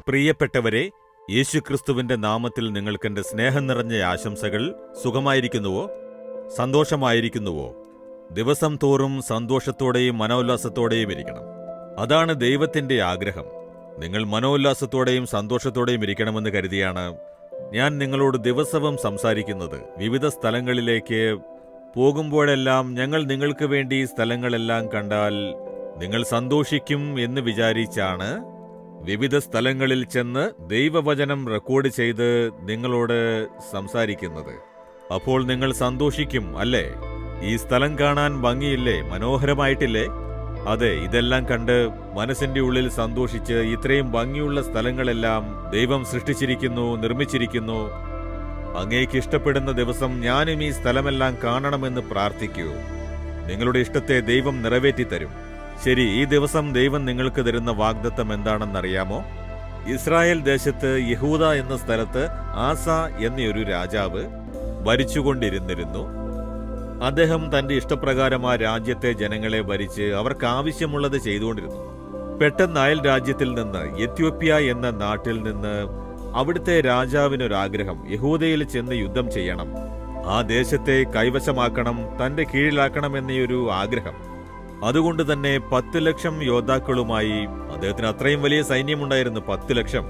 പ്രിയപ്പെട്ടവരെ, യേശുക്രിസ്തുവിന്റെ നാമത്തിൽ നിങ്ങൾക്കെന്റെ സ്നേഹം നിറഞ്ഞ ആശംസകൾ. സുഖമായിരിക്കുന്നുവോ? സന്തോഷമായിരിക്കുന്നുവോ? ദിവസം തോറും സന്തോഷത്തോടെയും മനോല്ലാസത്തോടെയും ഇരിക്കണം. അതാണ് ദൈവത്തിന്റെ ആഗ്രഹം. നിങ്ങൾ മനോല്ലാസത്തോടെയും സന്തോഷത്തോടെയും ഇരിക്കണമെന്ന് കരുതിയാണ് ഞാൻ നിങ്ങളോട് ദിവസവും സംസാരിക്കുന്നത്. വിവിധ സ്ഥലങ്ങളിലേക്ക് പോകുമ്പോഴെല്ലാം ഞങ്ങൾ നിങ്ങൾക്ക് വേണ്ടി സ്ഥലങ്ങളെല്ലാം കണ്ടാൽ നിങ്ങൾ സന്തോഷിക്കും എന്ന് വിചാരിച്ചാണ് വിവിധ സ്ഥലങ്ങളിൽ ചെന്ന് ദൈവവചനം റെക്കോർഡ് ചെയ്ത് നിങ്ങളോട് സംസാരിക്കുന്നത്. അപ്പോൾ നിങ്ങൾ സന്തോഷിക്കും അല്ലേ? ഈ സ്ഥലം കാണാൻ ഭംഗിയില്ലേ? മനോഹരമായിട്ടില്ലേ? അതെ, ഇതെല്ലാം കണ്ട് മനസ്സിന്റെ ഉള്ളിൽ സന്തോഷിച്ച് ഇത്രയും ഭംഗിയുള്ള സ്ഥലങ്ങളെല്ലാം ദൈവം സൃഷ്ടിച്ചിരിക്കുന്നു, നിർമ്മിച്ചിരിക്കുന്നു. അങ്ങേക്ക് ഇഷ്ടപ്പെടുന്ന ദിവസം ഞാനും ഈ സ്ഥലമെല്ലാം കാണണമെന്ന് പ്രാർത്ഥിക്കൂ. നിങ്ങളുടെ ഇഷ്ടത്തെ ദൈവം നിറവേറ്റിത്തരും. ശരി, ഈ ദിവസം ദൈവം നിങ്ങൾക്ക് തരുന്ന വാഗ്ദത്തം എന്താണെന്നറിയാമോ? ഇസ്രായേൽ ദേശത്ത് യഹൂദ എന്ന സ്ഥലത്ത് ആസ എന്നൊരു രാജാവ് ഭരിച്ചുകൊണ്ടിരുന്നിരുന്നു. അദ്ദേഹം തന്റെ ഇഷ്ടപ്രകാരം ആ രാജ്യത്തെ ജനങ്ങളെ ഭരിച്ച് അവർക്ക് ആവശ്യമുള്ളത് ചെയ്തുകൊണ്ടിരുന്നു. പെട്ടെന്ന് അയൽ രാജ്യത്തിൽ നിന്ന്, എത്യോപ്യ എന്ന നാട്ടിൽ നിന്ന്, അവിടുത്തെ രാജാവിനൊരാഗ്രഹം, യഹൂദയിൽ ചെന്ന് യുദ്ധം ചെയ്യണം, ആ ദേശത്തെ കൈവശമാക്കണം, തന്റെ കീഴിലാക്കണം എന്നൊരു ആഗ്രഹം. അതുകൊണ്ട് തന്നെ 10 ലക്ഷം യോദ്ധാക്കളുമായി, അദ്ദേഹത്തിന് അത്രയും വലിയ സൈന്യമുണ്ടായിരുന്നു, 10 ലക്ഷം.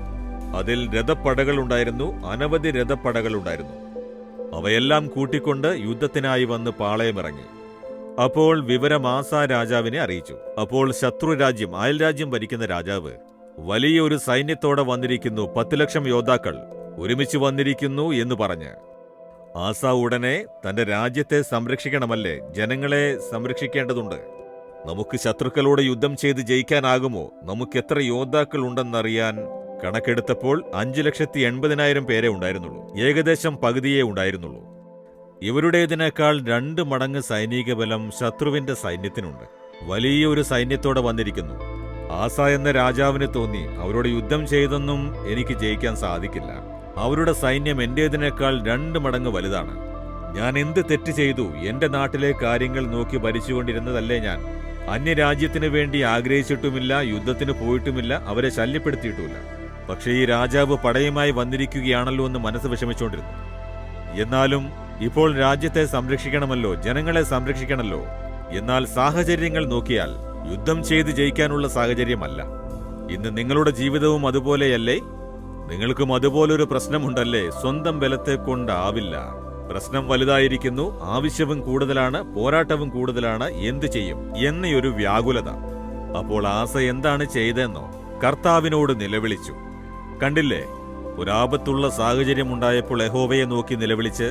അതിൽ രഥപ്പടകൾ ഉണ്ടായിരുന്നു, അനവധി രഥപ്പടകൾ ഉണ്ടായിരുന്നു. അവയെല്ലാം കൂട്ടിക്കൊണ്ട് യുദ്ധത്തിനായി വന്ന് പാളയമിറങ്ങി. അപ്പോൾ വിവരം ആസ രാജാവിനെ അറിയിച്ചു. അപ്പോൾ ശത്രുരാജ്യം, അയൽരാജ്യം ഭരിക്കുന്ന രാജാവ് വലിയൊരു സൈന്യത്തോടെ വന്നിരിക്കുന്നു, 10 ലക്ഷം യോദ്ധാക്കൾ ഒരുമിച്ച് വന്നിരിക്കുന്നു എന്ന് പറഞ്ഞ് ആസ ഉടനെ തന്റെ രാജ്യത്തെ സംരക്ഷിക്കണമല്ലേ, ജനങ്ങളെ സംരക്ഷിക്കേണ്ടതുണ്ട്. നമുക്ക് ശത്രുക്കളോട് യുദ്ധം ചെയ്ത് ജയിക്കാനാകുമോ? നമുക്ക് എത്ര യോദ്ധാക്കൾ ഉണ്ടെന്നറിയാൻ കണക്കെടുത്തപ്പോൾ 5,80,000 പേരെ ഉണ്ടായിരുന്നുള്ളൂ. ഏകദേശം പകുതിയേ ഉണ്ടായിരുന്നുള്ളൂ. ഇവരുടേതിനേക്കാൾ 2 മടങ്ങ് സൈനിക ബലം ശത്രുവിന്റെ സൈന്യത്തിനുണ്ട്. വലിയൊരു സൈന്യത്തോടെ വന്നിരിക്കുന്നു. ആസ എന്ന രാജാവിന് തോന്നി, അവരോട് യുദ്ധം ചെയ്തൊന്നും എനിക്ക് ജയിക്കാൻ സാധിക്കില്ല. അവരുടെ സൈന്യം എന്റേതിനേക്കാൾ 2 മടങ്ങ് വലുതാണ്. ഞാൻ എന്ത് തെറ്റ് ചെയ്തു? എന്റെ നാട്ടിലെ കാര്യങ്ങൾ നോക്കി ഭരിച്ചുകൊണ്ടിരുന്നതല്ലേ ഞാൻ? അന്യരാജ്യത്തിന് വേണ്ടി ആഗ്രഹിച്ചിട്ടുമില്ല, യുദ്ധത്തിന് പോയിട്ടുമില്ല, അവരെ ശല്യപ്പെടുത്തിയിട്ടുമില്ല. പക്ഷേ ഈ രാജാവ് പടയുമായി വന്നിരിക്കുകയാണല്ലോ എന്ന് മനസ്സ് വിഷമിച്ചുകൊണ്ടിരുന്നു. എന്നാലും ഇപ്പോൾ രാജ്യത്തെ സംരക്ഷിക്കണമല്ലോ, ജനങ്ങളെ സംരക്ഷിക്കണമല്ലോ. എന്നാൽ സാഹചര്യങ്ങൾ നോക്കിയാൽ യുദ്ധം ചെയ്ത് ജയിക്കാനുള്ള സാഹചര്യമല്ല. ഇന്ന് നിങ്ങളുടെ ജീവിതവും അതുപോലെയല്ലേ? നിങ്ങൾക്കും അതുപോലൊരു പ്രശ്നമുണ്ടല്ലേ? സ്വന്തം ബലത്തെ കൊണ്ടാവില്ല. പ്രശ്നം വലുതായിരിക്കുന്നു, ആവശ്യവും കൂടുതലാണ്, പോരാട്ടവും കൂടുതലാണ്, എന്തു ചെയ്യും എന്നൊരു വ്യാകുലത. അപ്പോൾ ആസ എന്താണ് ചെയ്തെന്നോ? കർത്താവിനോട് നിലവിളിച്ചു. കണ്ടില്ലേ, ഒരാപത്തുള്ള സാഹചര്യമുണ്ടായപ്പോൾ യഹോവയെ നോക്കി നിലവിളിച്ച്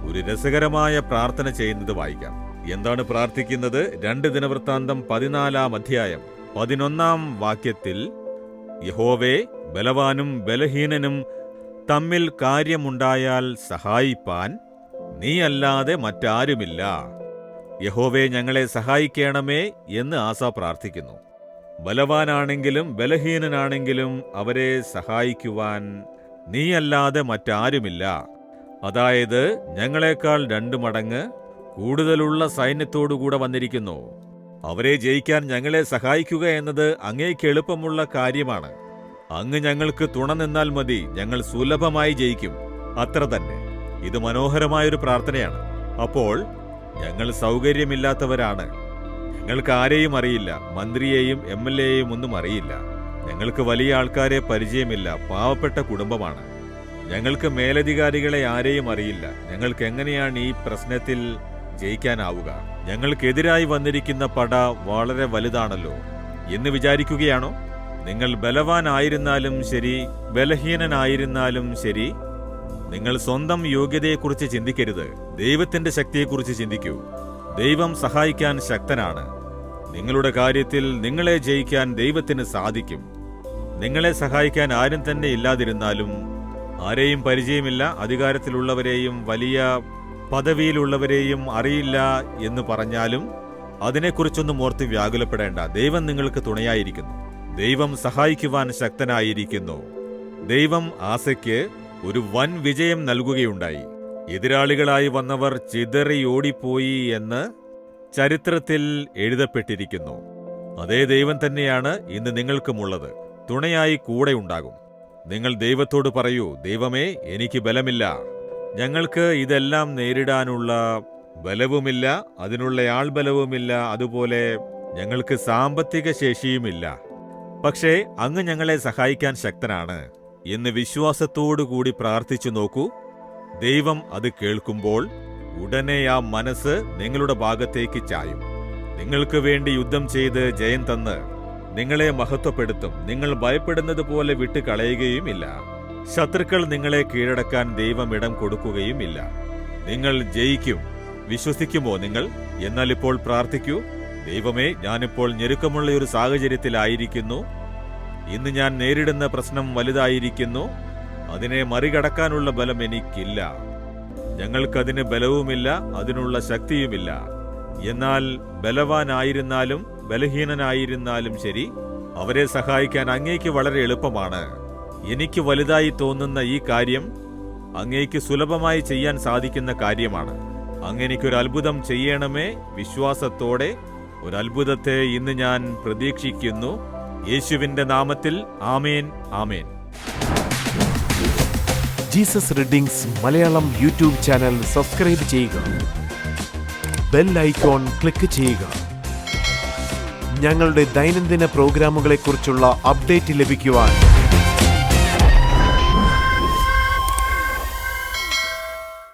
ഒരു രസകരമായ പ്രാർത്ഥന ചെയ്യുന്നത് വായിക്കാം. എന്താണ് പ്രാർത്ഥിക്കുന്നത്? 2 ദിനവൃത്താന്തം 14-ാം അധ്യായം 11-ാം വാക്യത്തിൽ, യഹോവേ, ബലവാനും ബലഹീനനും തമ്മിൽ കാര്യമുണ്ടായാൽ സഹായിപ്പാൻ നീയല്ലാതെ മറ്റാരുമില്ല. യഹോവേ, ഞങ്ങളെ സഹായിക്കണമേ എന്ന് ആസ പ്രാർത്ഥിക്കുന്നു. ബലവാനാണെങ്കിലും ബലഹീനനാണെങ്കിലും അവരെ സഹായിക്കുവാൻ നീയല്ലാതെ മറ്റാരുമില്ല. അതായത് ഞങ്ങളെക്കാൾ 2 മടങ്ങ് കൂടുതലുള്ള സൈന്യത്തോടുകൂടെ വന്നിരിക്കുന്നു. അവരെ ജയിക്കാൻ ഞങ്ങളെ സഹായിക്കുക എന്നത് അങ്ങേക്ക് എളുപ്പമുള്ള കാര്യമാണ്. അങ്ങ് ഞങ്ങൾക്ക് തുണ നിന്നാൽ മതി, ഞങ്ങൾ സുലഭമായി ജയിക്കും. അത്ര തന്നെ. ഇത് മനോഹരമായൊരു പ്രാർത്ഥനയാണ്. അപ്പോൾ ഞങ്ങൾ സൗകര്യമില്ലാത്തവരാണ്. ഞങ്ങൾക്ക് ആരെയും അറിയില്ല, മന്ത്രിയെയും MLA യെയും ഒന്നും അറിയില്ല. ഞങ്ങൾക്ക് വലിയ ആൾക്കാരെ പരിചയമില്ല, പാവപ്പെട്ട കുടുംബമാണ്. ഞങ്ങൾക്ക് മേലധികാരികളെ ആരെയും അറിയില്ല. ഞങ്ങൾക്ക് എങ്ങനെയാണ് ഈ പ്രശ്നത്തിൽ ജയിക്കാനാവുക? ഞങ്ങൾക്കെതിരായി വന്നിരിക്കുന്ന പട വളരെ വലുതാണല്ലോ എന്ന് വിചാരിക്കുകയാണോ? നിങ്ങൾ ബലവാനായിരുന്നാലും ശരി, ബലഹീനനായിരുന്നാലും ശരി, നിങ്ങൾ സ്വന്തം യോഗ്യതയെക്കുറിച്ച് ചിന്തിക്കരുത്, ദൈവത്തിന്റെ ശക്തിയെക്കുറിച്ച് ചിന്തിക്കൂ. ദൈവം സഹായിക്കാൻ ശക്തനാണ്. നിങ്ങളുടെ കാര്യത്തിൽ നിങ്ങളെ ജയിക്കാൻ ദൈവത്തിന് സാധിക്കും. നിങ്ങളെ സഹായിക്കാൻ ആരും തന്നെ ഇല്ലാതിരുന്നാലും, ആരെയും പരിചയമില്ല, അധികാരത്തിലുള്ളവരെയും വലിയ പദവിയിലുള്ളവരെയും അറിയില്ല എന്ന് പറഞ്ഞാലും അതിനെക്കുറിച്ചൊന്നും ഓർത്ത് വ്യാകുലപ്പെടേണ്ട. ദൈവം നിങ്ങൾക്ക് തുണയായിരിക്കുന്നു. ദൈവം സഹായിക്കുവാൻ ശക്തനായിരിക്കുന്നു. ദൈവം ആസയ്ക്ക് ഒരു വൻ വിജയം നൽകുകയുണ്ടായി. എതിരാളികളായി വന്നവർ ചിതറിയോടിപ്പോയി എന്ന് ചരിത്രത്തിൽ എഴുതപ്പെട്ടിരിക്കുന്നു. അതേ ദൈവം തന്നെയാണ് ഇന്ന് നിങ്ങൾക്കുമുള്ളത്. തുണയായി കൂടെ ഉണ്ടാകും. നിങ്ങൾ ദൈവത്തോട് പറയൂ, ദൈവമേ, എനിക്ക് ബലമില്ല. ഞങ്ങൾക്ക് ഇതെല്ലാം നേരിടാനുള്ള ബലവുമില്ല, അതിനുള്ള ആൾബലവുമില്ല, അതുപോലെ ഞങ്ങൾക്ക് സാമ്പത്തിക ശേഷിയുമില്ല. പക്ഷേ അങ്ങ് ഞങ്ങളെ സഹായിക്കാൻ ശക്തനാണ് എന്ന് വിശ്വാസത്തോടുകൂടി പ്രാർത്ഥിച്ചു നോക്കൂ. ദൈവം അത് കേൾക്കുമ്പോൾ ഉടനെ ആ മനസ്സ് നിങ്ങളുടെ ഭാഗത്തേക്ക് ചായും. നിങ്ങൾക്ക് വേണ്ടി യുദ്ധം ചെയ്ത് ജയം തന്ന് നിങ്ങളെ മഹത്വപ്പെടുത്തും. നിങ്ങൾ ഭയപ്പെടുന്നത് പോലെ വിട്ടുകളയുകയുമില്ല. ശത്രുക്കൾ നിങ്ങളെ കീഴടക്കാൻ ദൈവം ഇടം കൊടുക്കുകയുമില്ല. നിങ്ങൾ ജയിക്കും. വിശ്വസിക്കുമോ നിങ്ങൾ? എന്നാൽ ഇപ്പോൾ പ്രാർത്ഥിക്കൂ. ദൈവമേ, ഞാനിപ്പോൾ ഞെരുക്കമുള്ള ഒരു സാഹചര്യത്തിലായിരിക്കുന്നു. ഇന്ന് ഞാൻ നേരിടുന്ന പ്രശ്നം വലുതായിരിക്കുന്നു. അതിനെ മറികടക്കാനുള്ള ബലം എനിക്കില്ല. ഞങ്ങൾക്കതിന് ബലവുമില്ല, അതിനുള്ള ശക്തിയുമില്ല. എന്നാൽ ബലവാനായിരുന്നാലും ബലഹീനനായിരുന്നാലും ശരി, അവരെ സഹായിക്കാൻ അങ്ങേക്ക് വളരെ എളുപ്പമാണ്. എനിക്ക് വലുതായി തോന്നുന്ന ഈ കാര്യം അങ്ങേക്ക് സുലഭമായി ചെയ്യാൻ സാധിക്കുന്ന കാര്യമാണ്. അങ്ങെനിക്കൊരു അത്ഭുതം ചെയ്യണമേ. വിശ്വാസത്തോടെ ഒരു അത്ഭുതത്തെ ഇന്ന് ഞാൻ പ്രതീക്ഷിക്കുന്നു. യേശുവിന്റെ നാമത്തിൽ ആമേൻ, ആമേൻ. Jesus readings Malayalam YouTube channel subscribe ചെയ്യുക. ബെൽ ഐക്കോൺ ക്ലിക്ക് ചെയ്യുക. ഞങ്ങളുടെ ദൈനംദിന പ്രോഗ്രാമുകളെക്കുറിച്ചുള്ള അപ്ഡേറ്റ് ലഭിക്കുവാൻ